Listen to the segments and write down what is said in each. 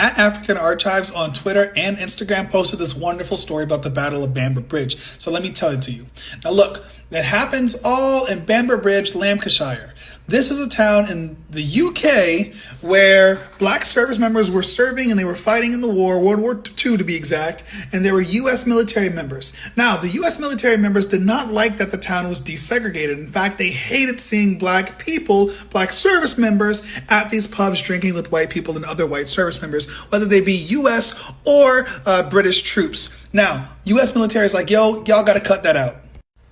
at African Archives on Twitter and Instagram posted this wonderful story about the Battle of Bamber Bridge. So let me tell it to you. Now look, that happens all in Bamber Bridge, Lancashire. This is a town in the UK where black service members were serving and they were fighting in the war, World War II to be exact, and there were US military members. Now, the US military members did not like that the town was desegregated. In fact, they hated seeing black people, black service members, at these pubs drinking with white people and other white service members, whether they be US or British troops. Now, US military is like, yo, y'all gotta cut that out.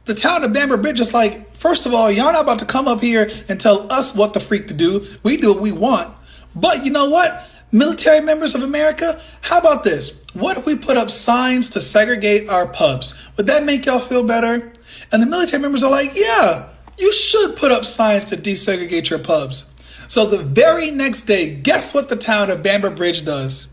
The town of Bamber Bridge is like, first of all, y'all not about to come up here and tell us what the freak to do. We do what we want. But you know what? Military members of America, how about this? What if we put up signs to segregate our pubs? Would that make y'all feel better? And the military members are like, yeah, you should put up signs to desegregate your pubs. So the very next day, guess what the town of Bamber Bridge does?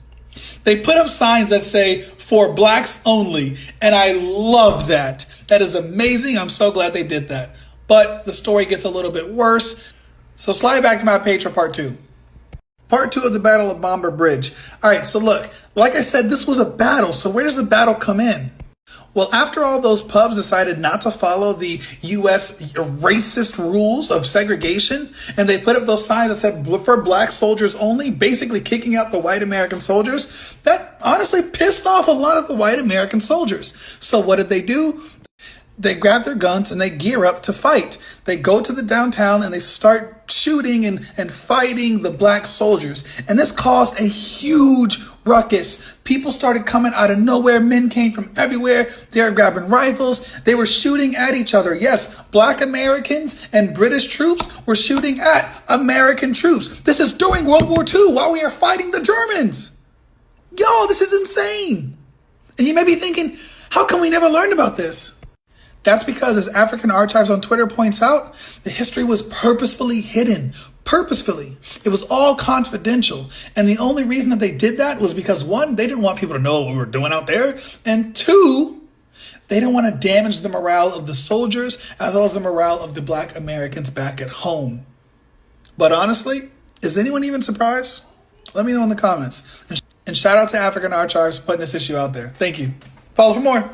They put up signs that say, for blacks only. And I love that. That is amazing. I'm so glad they did that. But the story gets a little bit worse. So slide back to my page for part 2. Part 2 of the Battle of Bamber Bridge. All right, so look, like I said, this was a battle. So where does the battle come in? Well, after all those pubs decided not to follow the U.S. racist rules of segregation, and they put up those signs that said for black soldiers only, basically kicking out the white American soldiers, that honestly pissed off a lot of the white American soldiers. So what did they do? They grab their guns and they gear up to fight. They go to the downtown and they start shooting and fighting the black soldiers. And this caused a huge ruckus. People started coming out of nowhere. Men came from everywhere. They were grabbing rifles. They were shooting at each other. Yes, black Americans and British troops were shooting at American troops. This is during World War II while we are fighting the Germans. Yo, this is insane. And you may be thinking, how come we never learned about this? That's because, as African Archives on Twitter points out, the history was purposefully hidden. Purposefully. It was all confidential. And the only reason that they did that was because, one, they didn't want people to know what we were doing out there. And two, they didn't want to damage the morale of the soldiers as well as the morale of the black Americans back at home. But honestly, is anyone even surprised? Let me know in the comments. And shout out to African Archives for putting this issue out there. Thank you. Follow for more.